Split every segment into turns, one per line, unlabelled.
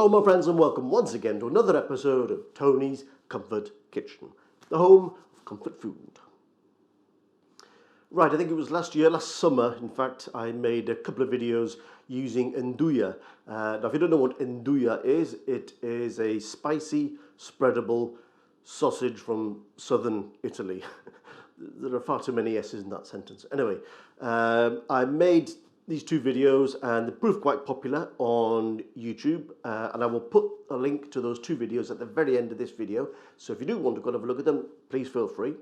Hello my friends and welcome once again to another episode of Tony's Comfort Kitchen, the home of comfort food. Right, I think it was last summer, in fact, I made a couple of videos using Nduja. Now if you don't know what Nduja is, it is a spicy, spreadable sausage from southern Italy. There are far too many S's in that sentence. Anyway, I made these two videos and they proved quite popular on YouTube, and I will put a link to those two videos at the very end of this video, so if you do want to go and have a look at them, please feel free.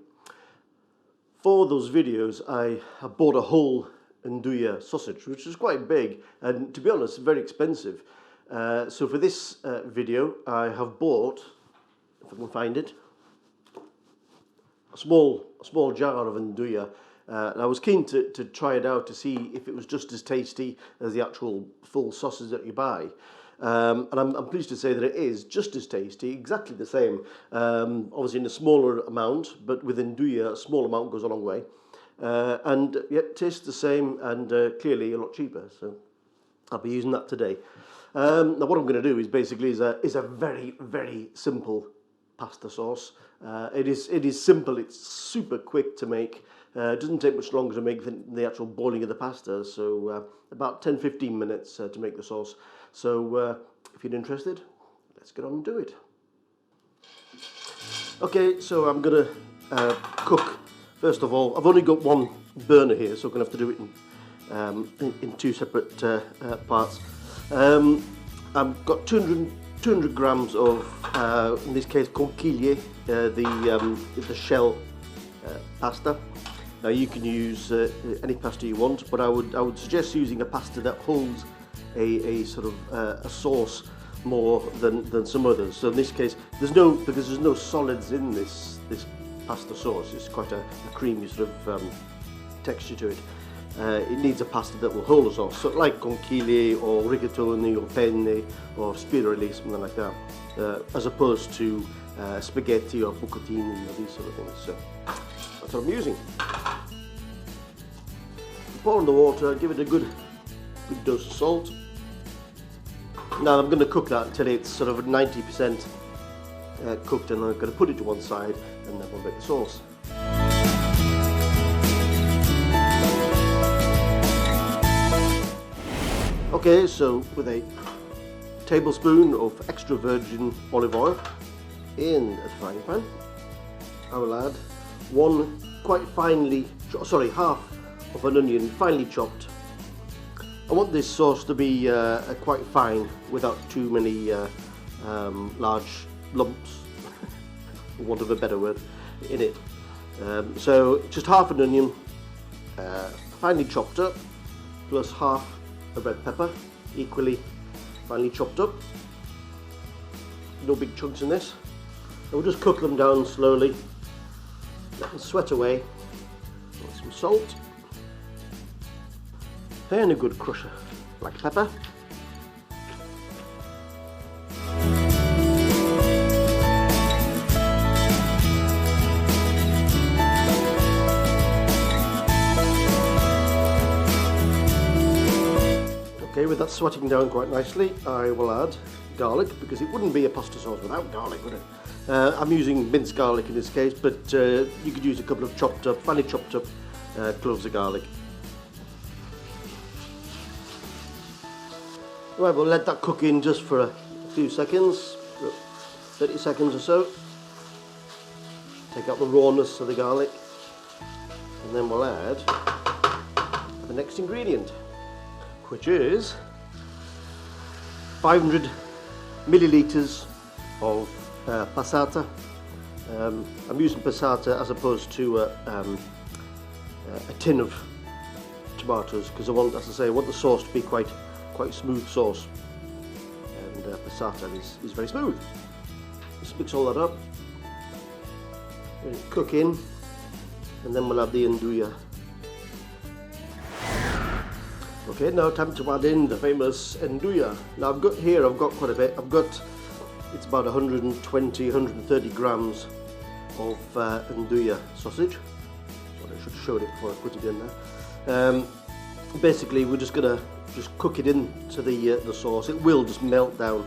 For those videos I bought a whole Nduja sausage, which is quite big and, to be honest, very expensive. So for this video I have bought, if I can find it, a small jar of Nduja. And I was keen to try it out to see if it was just as tasty as the actual full sausage that you buy. And I'm pleased to say that it is just as tasty, exactly the same. Obviously in a smaller amount, but with Nduja a small amount goes a long way. And yet tastes the same and clearly a lot cheaper. So I'll be using that today. Now what I'm going to do is basically is a very, very simple pasta sauce. It is simple, it's super quick to make. It doesn't take much longer to make than the actual boiling of the pasta, so about 10-15 minutes to make the sauce. So if you're interested, let's get on and do it. Okay, so I'm going to cook. First of all, I've only got one burner here, so I'm going to have to do it in two separate parts. I've got 200 grams of, in this case, conchiglie, the shell pasta. Now you can use any pasta you want, but I would suggest using a pasta that holds a sort of a sauce more than some others. So in this case, because there's no solids in this pasta sauce. It's quite a creamy sort of texture to it. It needs a pasta that will hold a sauce, so like conchiglie or rigatoni or penne or spirali, something like that, as opposed to spaghetti or bucatini or these sort of things. So that's what I'm using. Pour in the water, give it a good dose of salt. Now I'm going to cook that until it's sort of 90% cooked, and I'm going to put it to one side and then we'll make the sauce. Okay, so with a tablespoon of extra virgin olive oil in a frying pan, I will add half of an onion finely chopped. I want this sauce to be quite fine without too many large lumps, for want of a better word, in it. So just half an onion finely chopped up, plus half a red pepper equally finely chopped up. No big chunks in this. And we'll just cook them down slowly, let them sweat away. With some salt and a good crush of black pepper. Okay, with that sweating down quite nicely, I will add garlic, because it wouldn't be a pasta sauce without garlic, would it? I'm using minced garlic in this case, but you could use a couple of finely chopped up cloves of garlic. Right, we'll let that cook in just for a few seconds, 30 seconds or so. Take out the rawness of the garlic, and then we'll add the next ingredient, which is 500 millilitres of passata. I'm using passata as opposed to a tin of tomatoes, because I want the sauce to be quite smooth sauce, and passata is very smooth. Just mix all that up, cook in, and then we'll add the Nduja. Okay, now time to add in the famous Nduja. Now I've got quite a bit. It's about 120-130 grams of Nduja sausage. So I should have showed it before I put it in there. Basically, we're just gonna cook it into the sauce. It will just melt down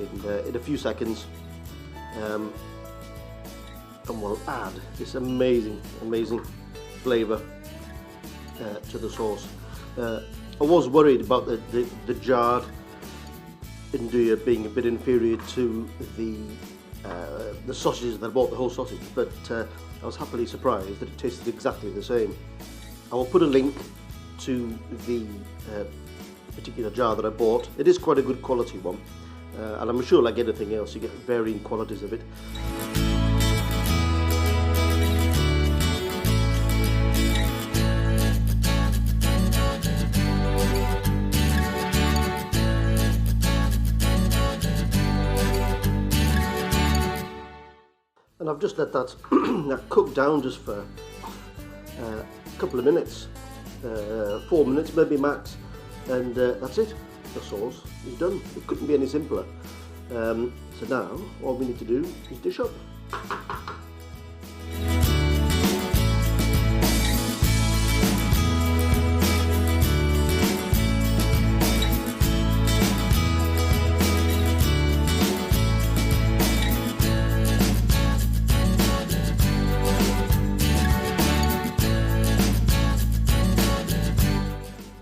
in a few seconds, and we'll add this amazing flavour to the sauce. I was worried about the jarred Nduja being a bit inferior to the sausages that I bought, the whole sausage, but I was happily surprised that it tasted exactly the same. I will put a link to the particular jar that I bought. It is quite a good quality one, and I'm sure, like anything else, you get varying qualities of it. And I've just let that cook down just for a couple of minutes, 4 minutes maybe max, and that's it. The sauce is done. It couldn't be any simpler. So now all we need to do is dish up.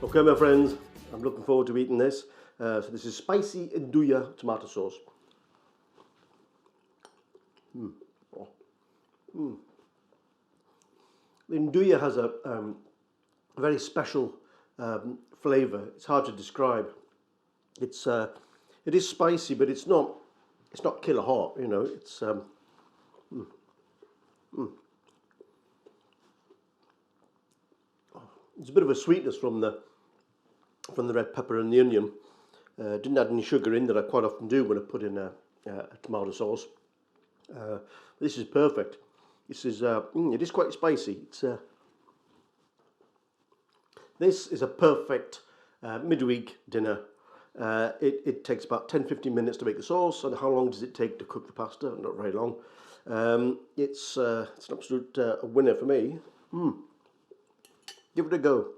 Okay, my friends, I'm looking forward to eating this. So this is spicy Nduja tomato sauce. The Nduja has a very special flavour. It's hard to describe. It is spicy, but it's not killer hot. You know, it's There's a bit of a sweetness from the red pepper and the onion. Didn't add any sugar in that I quite often do when I put in a tomato sauce. This is perfect. This is it is quite spicy. This is a perfect midweek dinner. It takes about 10-15 minutes to make the sauce. And how long does it take to cook the pasta? Not very long. It's an absolute winner for me. Give it a go.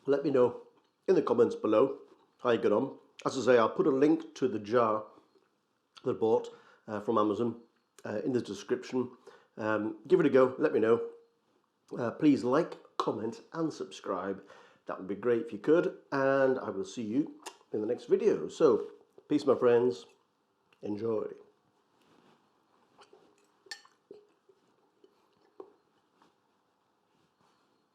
Let me know in the comments below how you get on. As I say, I'll put a link to the jar that I bought from Amazon in the description. Give it a go. Let me know. Please like, comment and subscribe. That would be great if you could. And I will see you in the next video. So, peace my friends. Enjoy.